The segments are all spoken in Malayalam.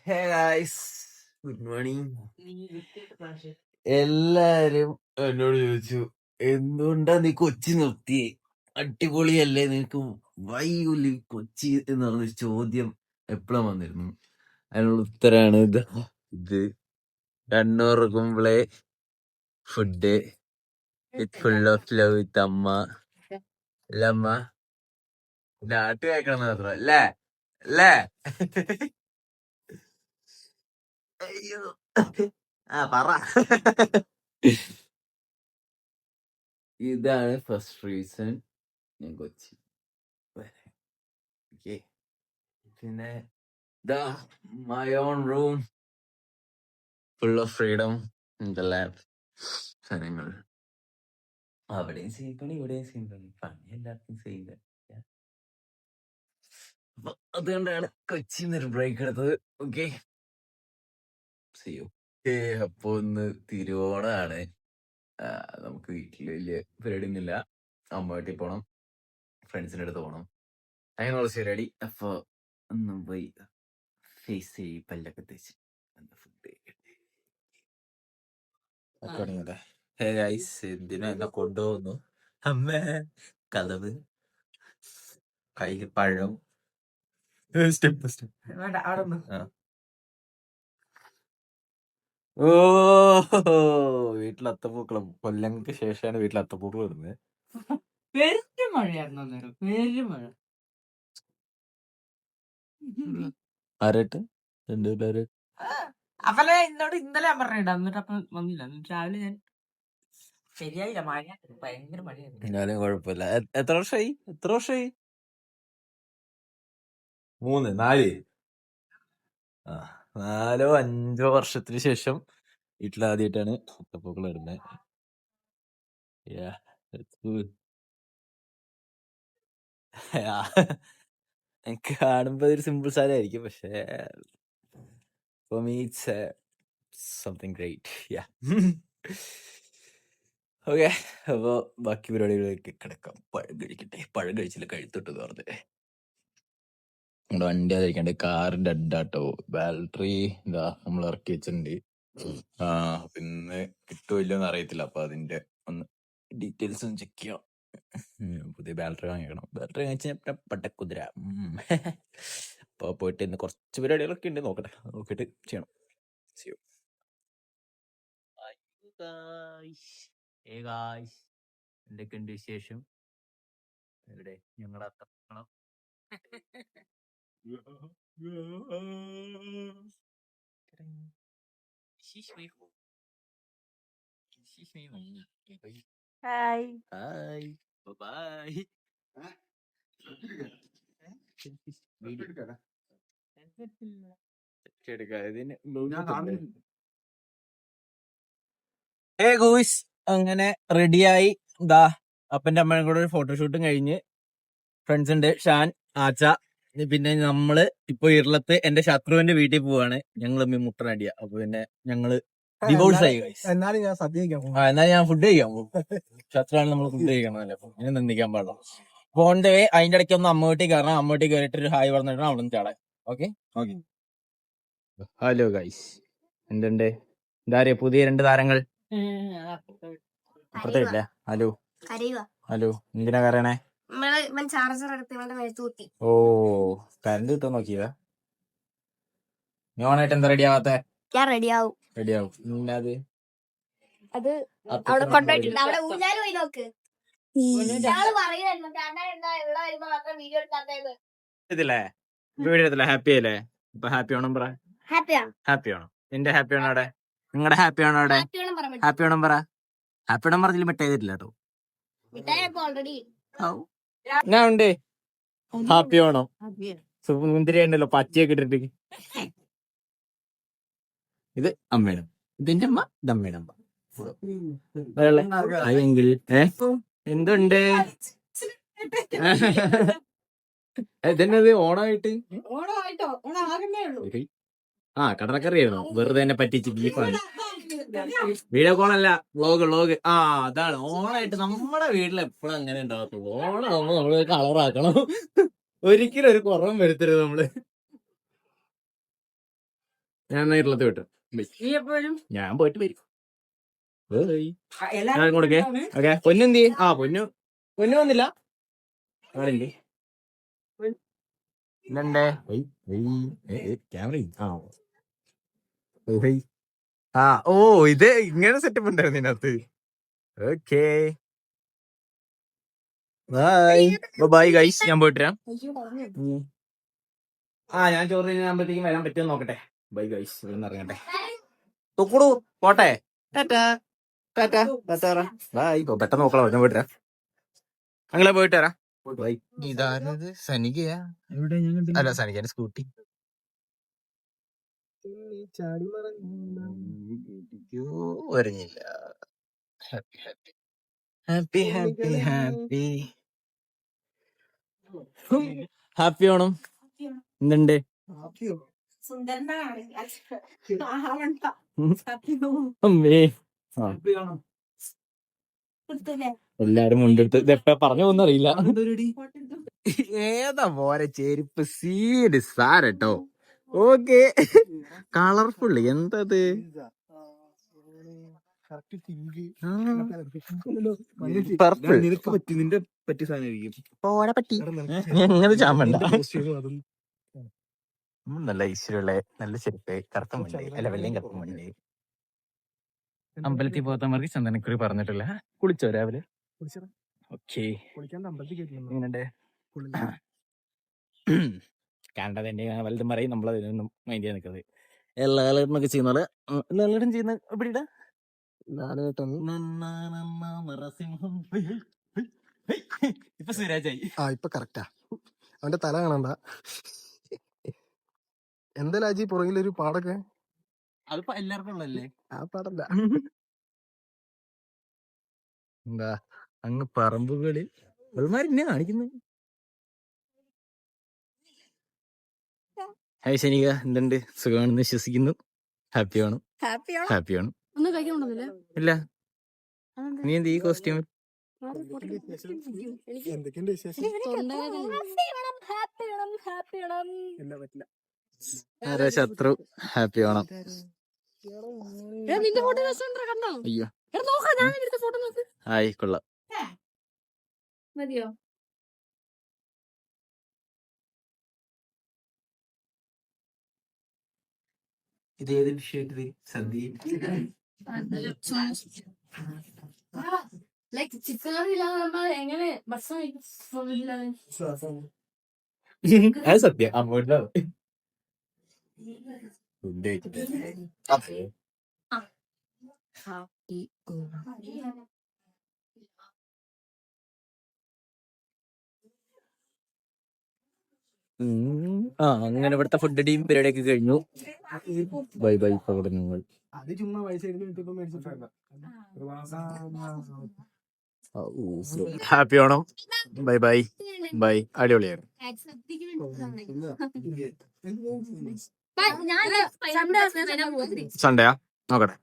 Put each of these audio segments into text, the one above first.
Hey guys, good morning. എല്ലാരും എന്നോട് ചോദിച്ചു, എന്തുകൊണ്ടാ നീ കൊച്ചി നിർത്തിയേ? അടിപൊളിയല്ലേ നിനക്ക്? വൈകുലി കൊച്ചി എന്ന് പറഞ്ഞ ചോദ്യം എപ്പോഴും വന്നിരുന്നു. അതിനുള്ള ഉത്തരാണ് ഇത് Kannur Kumbale food with full of love with Amma. അല്ല അമ്മ, നാട്ടു കേൾക്കണം മാത്രം അല്ലേ അല്ലേ? അയ്യോ, പറ. ഇതാണ് ഫസ്റ്റ് റീസൺ ഞാൻ കൊച്ചി വരാൻ. ഓക്കെ, പിന്നെ my own room full of freedom in the lab സാധനങ്ങൾ. അവിടെയും സെയിം പണി, ഇവിടെയും സെയിം പണി, പണി എല്ലാവർക്കും സെയിം. അപ്പൊ അതുകൊണ്ടാണ് കൊച്ചിന്നൊരു ബ്രേക്ക് എടുത്തത്. ഓക്കെ, അപ്പൊ ഒന്ന് തിരുവോണമാണ്. നമുക്ക് വീട്ടിൽ വലിയ പരിപാടിയൊന്നുമില്ല. അമ്മ വീട്ടിൽ പോണം, ഫ്രണ്ട്സിന്റെ അടുത്ത് പോണം, അതിനുള്ള ശരിയാടി. അപ്പൊ ഒന്നും പോയി ഫേസ് ചെയ്യും, പല്ലൊക്കെ തേച്ച് ഫുഡ് എന്തിനാ എന്നെ കൊണ്ടുപോകുന്നു? അമ്മേ, കഥവ്, കയ്യിൽ പഴം, സ്റ്റെപ്പ് ഓ, വീട്ടിൽ അത്തപ്പൂക്കളം. കൊല്ലങ്ങൾക്ക് ശേഷമാണ് വീട്ടിൽ അത്തപ്പൂക്കൾ വരുന്നത്. മഴയായിരുന്നു അന്നേരം, മഴ. ആരായിട്ട് അവലെ എന്നോട് ഇന്നലെ ഞാൻ പറഞ്ഞിട്ട്, എന്നിട്ട് അപ്പം വന്നില്ല. എന്നിട്ട് രാവിലെ ഞാൻ ശരിയായില്ല, മഴ ഭയങ്കര മഴയായിരുന്നു. എന്നാലും കുഴപ്പമില്ല. എത്ര വർഷമായി? 3, 4, 4 5 വർഷത്തിന് ശേഷം വീട്ടിലാദ്യമായിട്ടാണ് അത്തപ്പൂക്കൾ ഇടുന്നത്. എനിക്ക് കാണുമ്പോ ഒരു സിമ്പിൾ സാധനമായിരിക്കും, പക്ഷേ for me it's something great. Okay, അപ്പൊ ബാക്കി പരിപാടികളിലേക്ക് കിടക്കാം. പഴം കഴിക്കട്ടെ. പഴം കഴിച്ചില്ല, കഴുത്തൊട്ട് പറഞ്ഞേ. നമ്മുടെ വണ്ടി അതായിരിക്കണ്ടേ, കാർ ഡെഡാട്ടോ. ബാറ്ററി ഇതാ നമ്മൾ ഇറക്കി വെച്ചിട്ടുണ്ട്. പിന്നെ കിട്ടുമോ ഇല്ലെന്ന് അറിയത്തില്ല. അപ്പൊ അതിന്റെ ഒന്ന് ഡീറ്റെയിൽസ് ഒന്ന് ചെക്ക് ചെയ്യാം. പുതിയ ബാറ്ററി വാങ്ങിക്കണം. ബാറ്ററി വാങ്ങിച്ച പട്ടക്കുതിര. അപ്പൊ പോയിട്ട് ഇന്ന് കുറച്ച് പരിപാടികളൊക്കെ ഉണ്ട്, നോക്കട്ടെ, നോക്കിയിട്ട് ചെയ്യണം. എന്തൊക്കെയുണ്ട് വിശേഷം? ഇവിടെ ഞങ്ങളുടെ അത്തപ്പൂക്കളം. Hi hi, by. അങ്ങനെ റെഡിയായി. ഇതാ അപ്പന്റെ അമ്മയും കൂടെ ഒരു ഫോട്ടോഷൂട്ടും കഴിഞ്ഞ്, ഫ്രണ്ട്സ് ഉണ്ട്, ഷാൻ, ആച്ച. പിന്നെ നമ്മള് ഇപ്പൊ ഇർളത്ത് എന്റെ ശത്രുവിന്റെ വീട്ടിൽ പോവാണ്. ഞങ്ങൾ മുട്ടനടിയ. അപ്പൊ പിന്നെ ഞങ്ങള് ഡിവോഴ്സ് ആയി. എന്നാലും ഞാൻ ഫുഡ് കഴിക്കാൻ പോകും. ശത്രുവാണ്, നമ്മൾ ഫുഡ് കഴിക്കണമല്ലോ, അപ്പൊ ഇനി നിന്ദിക്കാൻ പാടില്ല. പോണ്ടേ അതിന്റെ ഇടയ്ക്ക് ഒന്ന് അമ്മ വീട്ടിൽ കയറണം. അമ്മ വീട്ടിൽ കയറിയിട്ട് ഒരു ഹായ് പറഞ്ഞിട്ട് അവിടെ ചാടാൻ. ഓക്കെ. ഹലോ ഗൈസ്, എന്തുണ്ട്? ഇതാരെ പുതിയ 2 താരങ്ങൾ? അപ്പുറത്തില്ല. ഹലോ ഹലോ, എന്തിനാ കയറണേ? ഓ, കറണ്ട് കിട്ടാൻ നോക്കിയതാ. ഓണായിട്ട് എന്താ റെഡി ആവാത്ത? റെഡിയാവും. ഇതില്ലേ വീഡിയോ ഹാപ്പി അല്ലേ? ഇപ്പൊ ഹാപ്പി ഓണം പറ. ഹാപ്പി ഓണം. എന്റെ ഹാപ്പി ഓണം അവിടെ, നിങ്ങളുടെ ഹാപ്പി ഓണം അവിടെ. ഹാപ്പി ഓണം പറ. ഹാപ്പി ഓണം പറഞ്ഞില്ല, മിഠായി തരില്ല കേട്ടോ. ഞാൻ ഉണ്ട്. ഹാപ്പി ഓണം. സുന്ദരി ഉണ്ടല്ലോ, പച്ചയൊക്കെ ഇട്ടിട്ട്. ഇത് അമ്മയുടെ, ഇതിന്റെ അമ്മ, ഇത് അമ്മയുടെ അമ്മ. അതെങ്കിൽ എന്തുണ്ട്? ഇതെന്നത് ഓണായിട്ട്? കടലക്കറിയായിരുന്നു, വെറുതെ തന്നെ പറ്റിച്ച്. ബീഫാണ്. വീഡിയോ കോളല്ല, വ്ളോഗ്. അതാണ് ഓണായിട്ട്. നമ്മുടെ വീട്ടിൽ എപ്പോഴും അങ്ങനെ ഉണ്ടാകത്തുള്ളൂ. ഓണാകുമ്പോ നമ്മള് കളറാക്കണം. ഒരിക്കലും ഒരു കുറവും വരുത്തരുത് നമ്മള്. ഞാൻ ഇരുളത്ത് വിട്ടു. നീ എപ്പോഴും ഞാൻ പോയിട്ട് വരും. ഞാൻ കൊടുക്കേ. ഓക്കെ, പൊന്നു എന്ത് ചെയ്യും? പൊന്നു വന്നില്ല. ആളില്ലേ ഇല്ലണ്ടേ? ക്യാമറ ഇത് ഇങ്ങനെ സെറ്റപ്പ് ഉണ്ടായിരുന്നു ഇതിനകത്ത്. ഓക്കേ ബൈ ഗൈസ്, ഞാൻ പോയിട്ട് വരാം. ഞാൻ ചോറ് തിന്നാകുമ്പോഴത്തേക്കും വരാൻ പറ്റുമെന്ന് നോക്കട്ടെ. ബൈ ഗൈസ്, ഇവിടെ നിന്ന് ഇറങ്ങട്ടെ. തുക്കുടു പോട്ടെ. Tata tata tata bye. പെട്ടെന്ന് നോക്കണം, ഞാൻ പോയിട്ട് വരാം. അങ്ങനെ പോയിട്ട് വരാം. ബൈ. ഇതാരത്? സനികയാ? അല്ല, സനികന്റെ സ്കൂട്ടി. വരഞ്ഞില്ല. Happy happy happy happy happy happy Onam. എന്തുണ്ട്? അമ്മേ, എല്ലാരും മുണ്ടെടുത്ത് ഇതെപ്പ പറഞ്ഞു പോകുന്നറിയില്ല. ഏതാ പോരെ ചെരുപ്പ് സീഡ് സാരട്ടോ. ഓക്കെ, കളർഫുള്ള് എന്തത്? എങ്ങനെ ചാമ്പണ്ട നല്ല ഐശ്വര്യമുള്ള നല്ല ചെരുപ്പ്, കറുത്ത മണ്ടേ, അല്ല വെള്ളയും കറുത്ത മണ്ടേ. അമ്പലത്തിൽ പോകാത്തമാർക്ക് ചന്ദനക്കുറി പറഞ്ഞിട്ടില്ല. കുളിച്ചോ രാവിലെ? ഓക്കെ, എങ്ങനെയുണ്ട്? കാനഡ തന്നെ വലുതും പറയും, നമ്മളതിനൊന്നും മൈൻഡ് ചെയ്യാൻ നിൽക്കുന്നത്. എല്ലാവരും ചെയ്യുന്ന എല്ലാവരും ചെയ്യുന്ന എവിടെയിടാ ഇപ്പൊ സുരാജായി. ഇപ്പൊ കറക്റ്റാ. അവന്റെ തല കാണണ്ട. എന്താ ലാജി പുറകിലൊരു പാടൊക്കെ? അതിപ്പോ എല്ലാവർക്കും ഉള്ളല്ലേ ആ പാടല്ല. എന്താ അങ്ങ് പറമ്പുകളിൽ ഒരുമാതിരി കാണിക്കുന്നത്. ഹായ് ശനിക, എന്തുണ്ട്? സുഖമാണെന്ന് വിശ്വസിക്കുന്നു. ഹാപ്പിയാണ്. ഹാപ്പിയാണ്. ഇല്ല, നീ എന്ത് ഈ കോസ്റ്റ്യൂം? എന്തൊക്കെയുണ്ട് വിശേഷം? ആരാ ശത്രു? ഹാപ്പി ആണോ? അയ്യോ, ഹായ്, കൊള്ളാം. ഇത് ഏത് വിഷയത്തിൽ? സദ്യ അത് സത്യം. അങ്ങോട്ട് അങ്ങനെ ഇവിടുത്തെ ഫുഡ് അടിയും പരിപാടിയൊക്കെ കഴിഞ്ഞു. ബൈ ബൈ പ്രകടനങ്ങൾ. അത് ചുമ്മാ പൈസ ഹാപ്പി ആണോ? Bye bye bye. അടിപൊളിയാണ്. സൺഡേയാ? നോക്കട്ടെ.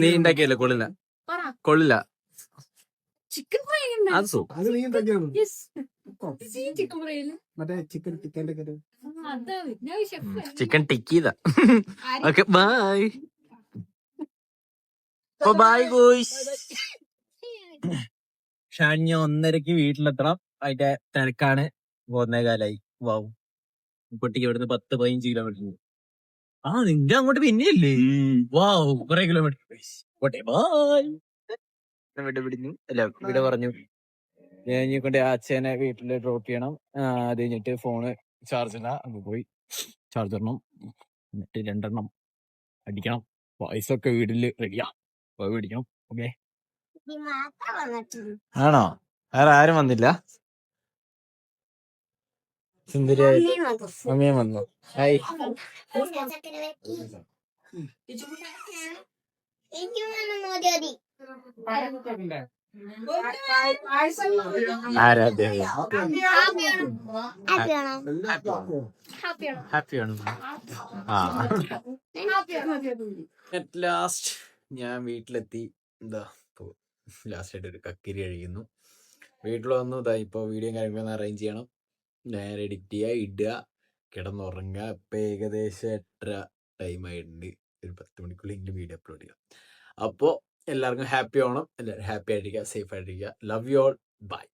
നീ ഉണ്ടാക്കിയല്ലേ? കൊള്ളില്ല, കൊള്ളില്ല. അത് അത് നീ ഉണ്ടാക്കിയാണ്. മറ്റേ ചിക്കൻ ടിക്കിതാ. Okay, bye bye guys. ഷാഞ്ഞ 1:30 വീട്ടിലെത്തണം. അതിന്റെ തിരക്കാണ്. 1:15 വാവും. കുട്ടിക്ക് ഇവിടുന്ന് 10-15 കിലോമീറ്റർ. നിന്റെ അങ്ങോട്ട് പിന്നെയല്ലേ? വാവ്, കുറെ കിലോമീറ്റർ. ബൈ. വിടുന്നു അല്ല, ഇവിടെ പറഞ്ഞു ഞാൻ കൊണ്ട് അച്ഛനെ വീട്ടില് ഡ്രോപ്പ് ചെയ്യണം. അത് കഴിഞ്ഞിട്ട് ഫോണ് ചാർജ് ഇല്ല, അങ്ങ് പോയി ചാർജ് ഇടണം. എന്നിട്ട് 2 അടിക്കണം. പൈസ ഒക്കെ വീട്ടില് റെഡിയാ, പോയി മേടിക്കണം. ഓക്കെ, ആണോ? വേറെ ആരും വന്നില്ല? സുന്ദരിയായി അമ്മയും വന്നു. ഹായ്. ഹാപ്പിയാണ്. അറ്റ് ലാസ്റ്റ് ഞാൻ വീട്ടിലെത്തി. എന്താ ലാസ്റ്റ് ആയിട്ട് ഒരു കക്കിരി കഴിക്കുന്നു. വീട്ടിൽ വന്നു. ഇതാ ഇപ്പൊ വീഡിയോ കാര്യങ്ങളൊന്ന് അറേഞ്ച് ചെയ്യണം. നേരെ എഡിറ്റ് ചെയ്യുക, ഇടുക, കിടന്നുറങ്ങുക. ഇപ്പം ഏകദേശം 8:30 ടൈമായിട്ടുണ്ട്. ഒരു 10 മണിക്കുള്ളിൽ വീഡിയോ അപ്ലോഡ് ചെയ്യാം. അപ്പോൾ എല്ലാവർക്കും ഹാപ്പി ഓണം. എല്ലാവരും ഹാപ്പി ആയിട്ടിരിക്കുക, സേഫ് ആയിട്ടിരിക്കുക. Love you all. ബൈ.